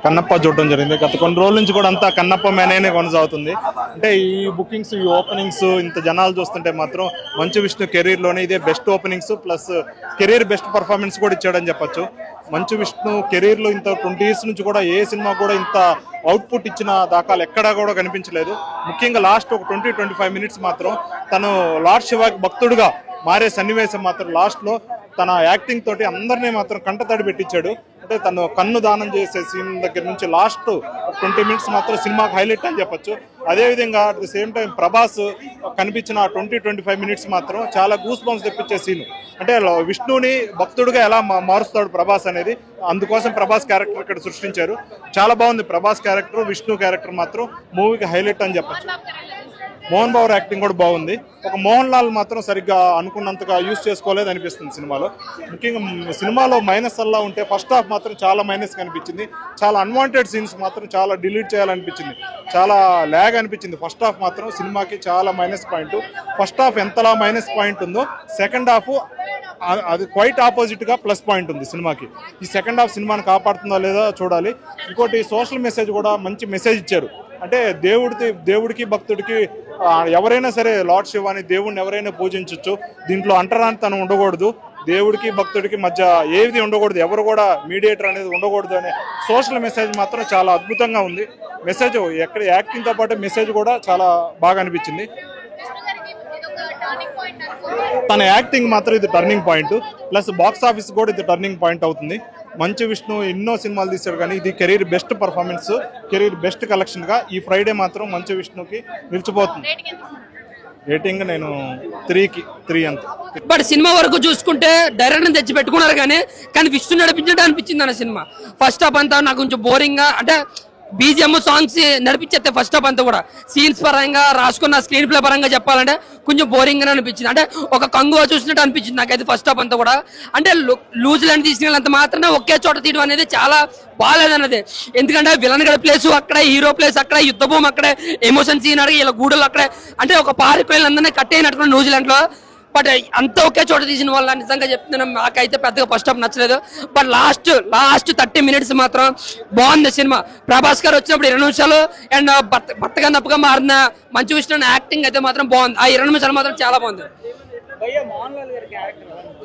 కన్నప్ప చూడటం జరిగింది. గత కొన్ని రోజుల నుంచి కూడా అంతా కన్నప్ప మేనే కొనసాగుతుంది. అంటే ఈ బుకింగ్స్, ఈ ఓపెనింగ్స్, ఇంత జనాలు చూస్తుంటే మాత్రం మంచు విష్ణు కెరీర్లోనే ఇదే best openings plus career best performance కూడా ఇచ్చాడని చెప్పొచ్చు. మంచు విష్ణు కెరీర్లో ఇంత 20 years నుంచి కూడా ఏ సినిమా కూడా ఇంత అవుట్పుట్ ఇచ్చిన దాఖలు ఎక్కడా కూడా కనిపించలేదు. ముఖ్యంగా లాస్ట్ ఒక 20-25 minutes మాత్రం తను లార్డ్ శివాకి భక్తుడుగా మారే సన్నివేశం మాత్రం లాస్ట్లో తన యాక్టింగ్ తోటి అందరినీ మాత్రం కంటతడి పెట్టించాడు. అంటే తను కన్ను దానం చేసే సీన్ దగ్గర నుంచి లాస్ట్ 20 minutes మాత్రం సినిమాకి హైలైట్ అని చెప్పొచ్చు. అదేవిధంగా at the same time Prabhas కనిపించిన 20-25 minutes మాత్రం చాలా గూస్ బంప్స్ తెప్పించే సీన్. అంటే విష్ణుని భక్తుడిగా ఎలా మారుస్తాడు ప్రభాస్ అనేది, అందుకోసం ప్రభాస్ క్యారెక్టర్ ఇక్కడ సృష్టించారు. చాలా బాగుంది ప్రభాస్ క్యారెక్టర్, విష్ణు క్యారెక్టర్ మాత్రం మూవీకి హైలైట్ అని చెప్పొచ్చు. మోహన్ బాబు యాక్టింగ్ కూడా బాగుంది. ఒక మోహన్ లాల్ మాత్రం సరిగ్గా అనుకున్నంతగా యూజ్ చేసుకోలేదు అనిపిస్తుంది సినిమాలో. ముఖ్యంగా సినిమాలో మైనస్ అలా ఉంటే ఫస్ట్ హాఫ్ మాత్రం చాలా మైనస్ కనిపించింది. చాలా అన్వాంటెడ్ సీన్స్ మాత్రం చాలా డిలీట్ చేయాలనిపించింది. చాలా ల్యాగ్ అనిపించింది. ఫస్ట్ హాఫ్ మాత్రం సినిమాకి చాలా మైనస్ పాయింట్. ఫస్ట్ హాఫ్ ఎంతలా మైనస్ పాయింట్ ఉందో సెకండ్ హాఫ్ అది క్వైట్ ఆపోజిట్ గా ప్లస్ పాయింట్ ఉంది సినిమాకి. ఈ సెకండ్ హాఫ్ సినిమాని కాపాడుతుందా లేదా చూడాలి. ఇంకోటి సోషల్ మెసేజ్ కూడా మంచి మెసేజ్ ఇచ్చారు. అంటే దేవుడికి భక్తుడికి ఎవరైనా సరే లార్డ్ శివాని దేవుడిని ఎవరైనా పూజించవచ్చు. దీంట్లో అంటరానితనం ఉండకూడదు, దేవుడికి భక్తుడికి మధ్య ఏది ఉండకూడదు, ఎవరు కూడా మీడియేటర్ అనేది ఉండకూడదు అనే సోషల్ మెసేజ్ మాత్రం చాలా అద్భుతంగా ఉంది. మెసేజ్ ఎక్కడ యాక్టింగ్తో పాటు మెసేజ్ కూడా చాలా బాగా అనిపించింది. తన యాక్టింగ్ మాత్రం ఇది turning point, plus box office కూడా ఇది టర్నింగ్ పాయింట్ అవుతుంది. మంచు విష్ణు ఎన్నో సినిమాలు తీశాడు కానీ ఇది career best performance, career best collection గా ఈ ఫ్రైడే మాత్రం మంచు విష్ణుకి నిలిచిపోతుంది. రేటింగ్ నేను 3 అంత. బట్ సినిమా వరకు చూసుకుంటే డైరెక్టర్ తెచ్చి పెట్టుకున్నారు కానీ విష్ణు నడిపించడం అనిపించింది అన్న సినిమా. ఫస్ట్ హాఫ్ అంతా నాకు కొంచెం బోరింగ్ గా, అంటే బీజిఎం సాంగ్స్ నడిపించేస్తే ఫస్ట్ హాఫ్ అంతా కూడా సీన్స్ పరంగా రాసుకున్న స్క్రీన్ ప్లే పరంగా చెప్పాలంటే కొంచెం బోరింగ్ గా అనిపించింది. అంటే ఒక కంగువా చూసినట్టు అనిపించింది నాకైతే ఫస్ట్ హాఫ్ అంతా కూడా. అంటే లూజ్ ల్యాండ్ తీసుకెళ్ళినంత మాత్రమే ఒకే చోట తీయడం అనేది చాలా బాగాలేదన్నది. ఎందుకంటే విలన్ గడ ప్లేస్ అక్కడే, హీరో ప్లేస్ అక్కడే, యుద్ధ భూమి అక్కడే, ఎమోషన్ సీన్ అడిగి ఇలా గూడలు అక్కడే, అంటే ఒక పార్క్ వెళ్ళినందరినీ కట్టేయనట్టుకున్న న్యూజిలాండ్ లో. బట్ అంత ఒకే చోట తీసిన వాళ్ళ నిజంగా చెప్తున్నాను, నాకైతే పెద్దగా ఫస్ట్ హాఫ్ నచ్చలేదు. బట్ లాస్ట్ 30 minutes మాత్రం బాగుంది సినిమా. ప్రభాస్ గారు వచ్చినప్పుడు 20 నిమిషాలు అండ్ బత్తగా నప్పగా మారిన మంచు విష్ణు యాక్టింగ్ అయితే మాత్రం బాగుంది. ఆ 20 నిమిషాలు మాత్రం చాలా బాగుంది.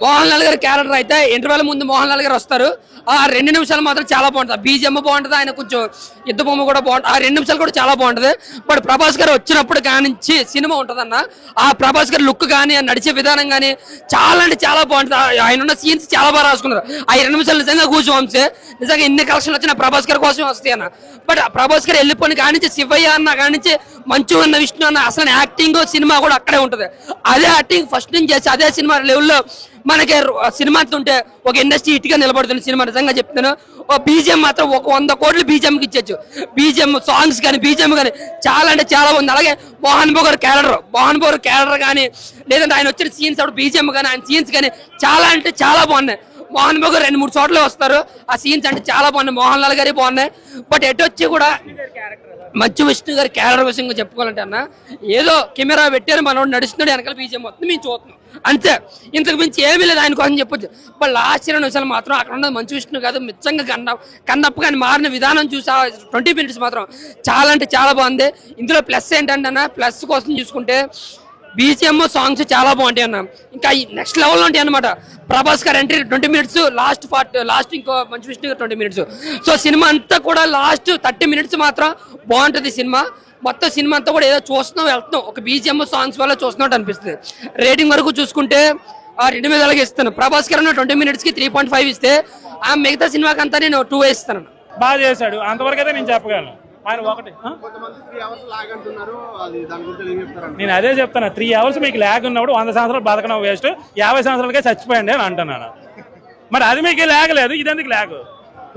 మోహన్ లాల్ గారి క్యారెక్టర్ అయితే ఇంటర్వెల్ ముందు మోహన్ లాల్ గారు వస్తారు. ఆ 2 నిమిషాలు మాత్రం చాలా బాగుంటుంది. బీజిఎం బాగుంటుంది, ఆయన కొంచెం యుద్ధ బొమ్మ కూడా బాగుంటుంది. ఆ 2 నిమిషాలు కూడా చాలా బాగుంటుంది. బట్ ప్రభాస్ గారు వచ్చినప్పుడు కానించి సినిమా ఉంటుందన్న, ఆ ప్రభాస్ గారి లుక్ కానీ నడిచే విధానం కానీ చాలా అంటే చాలా బాగుంటుంది. ఆయన ఉన్న సీన్స్ చాలా బాగా రాసుకున్నారు. ఆ 20 నిమిషాలు నిజంగా కూర్చోంసే నిజంగా ఎన్ని కలెక్షన్లు వచ్చినా ప్రభాస్ గారి కోసం వస్తాయి అన్న. బట్ ప్రభాస్ గారు వెళ్ళిపోయిన కానించి శివయ్య అన్న కానించి మంచు అన్న విష్ణు అన్న అసలు యాక్టింగ్ సినిమా కూడా అక్కడే ఉంటుంది. అదే యాక్టింగ్ ఫస్ట్ నుంచి చేసి అదే సినిమా లెవెల్లో మనకి సినిమా ఉంటే ఒక ఇండస్ట్రీ ఇటుగా నిలబడుతుంది సినిమా. నిజంగా చెప్తాను, బీజిఎం మాత్రం ఒక 100 కోట్లు బీజిఎంకి ఇచ్చచ్చు. బీజిఎం సాంగ్స్ కానీ బీజిఎం కానీ చాలా అంటే చాలా ఉంది. అలాగే మోహన్ బాబు గారి క్యారెక్టర్ కానీ లేదంటే ఆయన వచ్చిన సీన్స్ అప్పుడు బీజిఎం కానీ ఆయన సీన్స్ కానీ చాలా అంటే చాలా బాగున్నాయి. మోహన్ బాబు గారు 2-3 చోట్ల వస్తారు, ఆ సీన్స్ అంటే చాలా బాగున్నాయి. మోహన్ లాల్ గారి బాగున్నాయి. బట్ ఎటొచ్చి కూడా మంచు విష్ణు గారి క్యారెక్టర్ విషయంగా చెప్పుకోవాలంటే అన్న, ఏదో కెమెరా పెట్టారు, మనోడు నడుస్తున్నాడు, వెనకాల బీజిఎం మొత్తం మేము చూస్తున్నాం అంతే, ఇంతకు మించి ఏమీ లేదు ఆయన కోసం చెప్పొచ్చు. బట్ లాస్ట్ 20 నిమిషాలు మాత్రం అక్కడ ఉన్నది మంచు విష్ణు కాదు, మిచ్చంగా కన్నప్ప కానీ మారిన విధానం చూసి 20 minutes మాత్రం చాలా అంటే చాలా బాగుంది. ఇందులో ప్లస్ ఏంటంటే అన్న, ప్లస్ కోసం చూసుకుంటే బీజిఎం సాంగ్స్ చాలా బాగుంటాయి అన్న. ఇంకా నెక్స్ట్ లెవెల్లో ఉంటాయి అనమాట. ప్రభాస్ గారు ఎంట్రీ 20 minutes, లాస్ట్ ఇంకో మంచు విష్ణు గారు 20 minutes. సో సినిమా అంతా కూడా లాస్ట్ 30 minutes మాత్రం బాగుంటుంది సినిమా. మొత్తం సినిమా అంతా కూడా ఏదో చూస్తున్నాం వెళ్తున్నాం, ఒక బీజిఎం సాంగ్స్ వల్ల చూస్తున్నట్టు అనిపిస్తుంది. రేటింగ్ వరకు చూసుకుంటే 2 మీద అలాగే ఇస్తాను. ప్రభాస్ గారు 20 minutes కి 3.5 ఇస్తే, ఆ మిగతా సినిమాకి అంతా నేను 2 ఇస్తాను. బాగా చేశాడు, అంతవరకు అయితే నేను చెప్పగలను. ఆయన ఒకటి నేను అదే చెప్తాను, 3 hours మీకు ల్యాగ్ ఉన్నప్పుడు 100 సంవత్సరాలు బతకడం వేస్ట్, 50 సంవత్సరాలకే చచ్చిపోయండి అని అంటున్నాను. మరి అది మీకు ల్యాగ్ లేదు, ఇదెందుకు ల్యాగ్?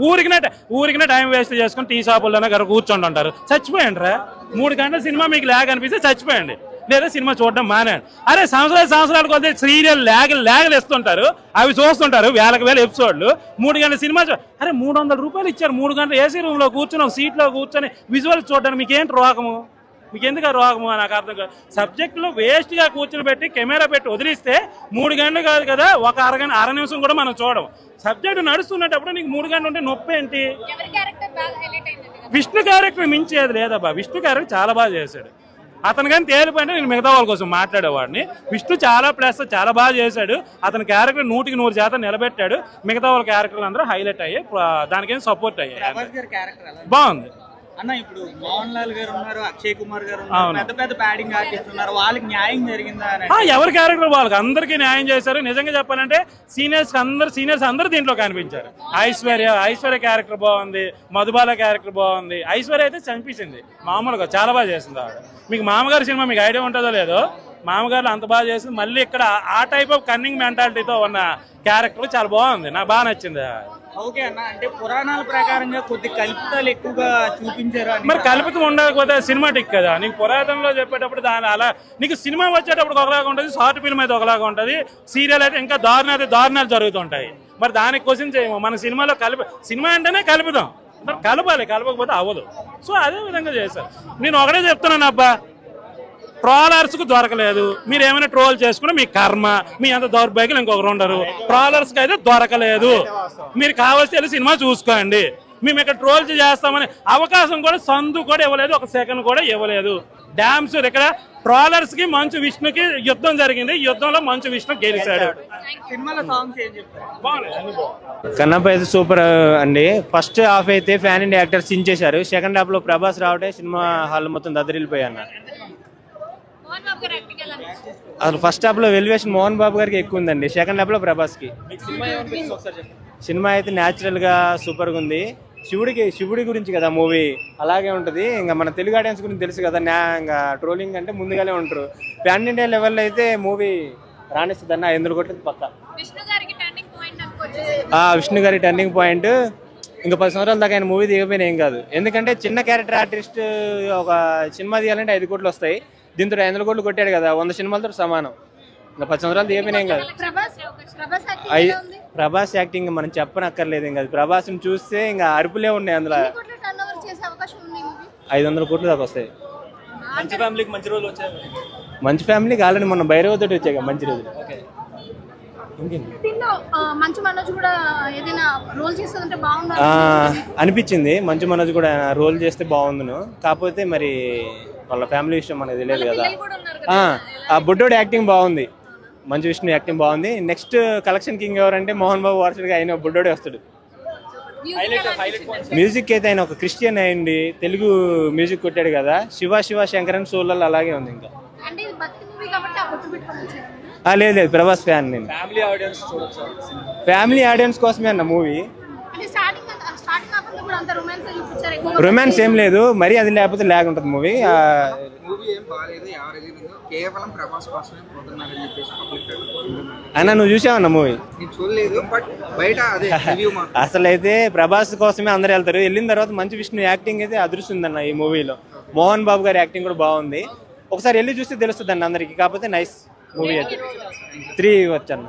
ఊరికినే టైం వేస్ట్ చేసుకుని టీ షాపుల్లోనే గారు కూర్చోండి అంటారు, చచ్చిపోయండి రా. 3 గంటల సినిమా మీకు ల్యాగ్ అనిపిస్తే చచ్చిపోయండి, లేదా సినిమా చూడడం మానేయండి. అరే సంవత్సరాల కొద్ది సీరియల్ ల్యాగ్ తెస్తుంటారు, అవి చూస్తుంటారు, వేల ఎపిసోడ్లు. 3 గంటల సినిమా అరే 300 రూపాయలు ఇచ్చారు, 3 గంటలు ఏసీ రూమ్ లో కూర్చొని ఒక సీట్లో కూర్చొని విజువల్ చూడడానికి మీకు ఏంటి రోగము? మీకు ఎందుకు ఆ రోగము నాకు అర్థం కాదు. సబ్జెక్టులో వేస్ట్గా కూర్చుని పెట్టి కెమెరా పెట్టి వదిలిస్తే 3 గంటలు కాదు కదా, ఒక అర నిమిషం కూడా మనం చూడం. సబ్జెక్టు నడుస్తున్నప్పుడు నీకు 3 గంటలు ఉంటే నొప్పి ఏంటి? విష్ణు క్యారెక్టర్ మించేది లేదబ్బా. విష్ణు క్యారెక్టర్ చాలా బాగా చేశాడు. అతను కానీ తేలిపోయింటే నేను మిగతా వాళ్ళ కోసం మాట్లాడేవాడిని. విష్ణు చాలా ప్లస్ చాలా బాగా చేశాడు. అతని క్యారెక్టర్ 100% నిలబెట్టాడు. మిగతా వాళ్ళ క్యారెక్టర్లు అందరూ హైలైట్ అయ్యి దానికేం సపోర్ట్ అయ్యాయి. బాగుంది అన్న. ఇప్పుడు మోహన్ లాల్ గారు ఉన్నారు, అక్షయ్ కుమార్ గారు ఉన్నారు, పెద్ద పెద్ద బ్యాటింగ్ ఆర్టిస్ట్ ఉన్నారు, వాళ్ళకి న్యాయం జరిగిందా? ఎవరి క్యారెక్టర్ వాళ్ళకి అందరికీ న్యాయం చేశారు. నిజంగా చెప్పాలంటే సీనియర్స్ అందరూ దీంట్లో కనిపించారు. ఐశ్వర్య క్యారెక్టర్ బాగుంది, మధుబాల క్యారెక్టర్ బాగుంది. ఐశ్వర్య అయితే చంపేసింది మామూలుగా, చాలా బాగా చేసింది ఆవిడ. మీకు మామగారు సినిమా మీకు ఐడియా ఉంటుందో లేదో, మామగారు అంత బాగా చేసింది. మళ్ళీ ఇక్కడ ఆ టైప్ ఆఫ్ కన్నింగ్ మెంటాలిటీతో ఉన్న క్యారెక్టర్ చాలా బాగుంది, నాకు బాగా నచ్చింది. ఓకే అన్న, అంటే పురాణాల ప్రకారంగా కొద్ది కల్పితాలు ఎక్కువగా చూపించారు. మరి కల్పితం ఉండకపోతే సినిమాటిక్ కదా. నీకు పురాతనలో చెప్పేటప్పుడు దాని అలా నీకు సినిమా వచ్చేటప్పుడు ఒకలాగా ఉంటుంది, షార్ట్ ఫిల్మ్ అయితే ఒకలాగా ఉంటుంది, సీరియల్ అయితే ఇంకా దారుణాలు జరుగుతుంటాయి. మరి దానికి క్వశ్చన్ చేయము. మన సినిమాలో సినిమా అంటేనే కలుపుదాం, కలపాలి, కలపకపోతే అవ్వదు. సో అదే విధంగా చేశారు. నేను ఒకటే చెప్తున్నాను అబ్బా, ట్రోలర్స్ కు దొరకలేదు. మీరు ఏమైనా ట్రోల్ చేసుకున్నా మీ కర్మ, మీ అంత దౌర్భాగ్యం ఇంకొకరు ఉండరు. ట్రోలర్స్ కి అయితే దొరకలేదు. మీరు కావాల్సి సినిమా చూసుకోండి. మేము ఇక్కడ ట్రోల్ చేస్తామని అవకాశం కూడా సందు కూడా ఇవ్వలేదు, ఒక సెకండ్ కూడా ఇవ్వలేదు. డామ్ షూర్ ఇక్కడ ట్రోలర్స్ కి మంచు విష్ణుకి యుద్ధం జరిగింది. యుద్ధంలో మంచు విష్ణు గెలిచాడు. కన్నప్ప అయితే సూపర్ అండి. ఫస్ట్ హాఫ్ అయితే ఫ్యాన్ ఇండియా యాక్టర్స్ చించేశారు. సెకండ్ హాఫ్ లో ప్రభాస్ రావటే సినిమా హాల్ మొత్తం దద్దరిల్లిపోయాను. అసలు ఫస్ట్ హాఫ్ లో వెల్యువేషన్ మోహన్ బాబు గారికి ఎక్కువ ఉందండి, సెకండ్ హాఫ్ లో ప్రభాస్ కి. సినిమా అయితే న్యాచురల్ గా సూపర్ గా ఉంది. శివుడి గురించి కదా మూవీ, అలాగే ఉంటది. ఇంకా మన తెలుగు ఆడియన్స్ గురించి తెలుసు కదా, ఇంకా ట్రోలింగ్ అంటే ముందుగానే ఉంటారు. ప్యాన్ ఇండియా లెవెల్ అయితే మూవీ రాణిస్తుంది అన్న, ఎందుకు కొట్టేది పక్క. విష్ణు గారి టర్నింగ్ పాయింట్. ఇంకా 10 సంవత్సరాల దాకా ఆయన మూవీ దిగపోయినా ఏం కాదు. ఎందుకంటే చిన్న క్యారెక్టర్ ఆర్టిస్ట్ ఒక సినిమా తీయాలంటే 5 కోట్లు వస్తాయి. దీంతో 500 కోట్లు కొట్టాడు కదా, 100 సినిమాలతో సమానం. ఇంకా 10 సంవత్సరాలు దిగపోయినా ఏం కాదు. ప్రభాస్ యాక్టింగ్ మనం చెప్పనక్కర్లేదు. ఇంకా ప్రభాస్ చూస్తే ఇంకా అరుపులే ఉన్నాయి అందులో. 500 కోట్లు దాకా వస్తాయి. మంచి ఫ్యామిలీకి ఆల్రెడీ మొన్న భైరవ తోటి వచ్చాయి మంచి రోజులు. అనిపించింది మంచు మనోజ్ కూడా రోల్ చేస్తే బాగుండును. కాకపోతే మరి వాళ్ళ ఫ్యామిలీ విషయం మనకు తెలియదు కదా. ఆ బుడ్డోడి యాక్టింగ్ బాగుంది, మంచు విష్ణు యాక్టింగ్ బాగుంది. నెక్స్ట్ కలెక్షన్ కింగ్ ఎవరంటే మోహన్ బాబు వారసుడిగా ఆయన బుడ్డోడే వస్తాడు. మ్యూజిక్ అయితే ఆయన ఒక క్రిస్టియన్ అయ్యింది, తెలుగు మ్యూజిక్ కొట్టాడు కదా. శివ శంకరన్ సోళ్ళల్లో అలాగే ఉంది. ఇంకా లేదు ప్రభాస్ ఫ్యాన్ నేను. ఫ్యామిలీ ఆడియన్స్ కోసమే అన్న మూవీ. రొమాన్స్ ఏం లేదు, మరి అది లేకపోతే లాగ్ ఉంటుంది మూవీ. అన్న నువ్వు చూసావన్న మూవీ? అసలు అయితే ప్రభాస్ కోసమే అందరు వెళ్తారు. వెళ్ళిన తర్వాత మంచు విష్ణు యాక్టింగ్ అయితే అదృష్టిందన్న ఈ మూవీలో. మోహన్ బాబు గారి యాక్టింగ్ కూడా బాగుంది. ఒకసారి వెళ్ళి చూస్తే తెలుస్తుంది అన్న అందరికి. కాకపోతే నైస్ మూవీ అయితే 3 వచ్చాను.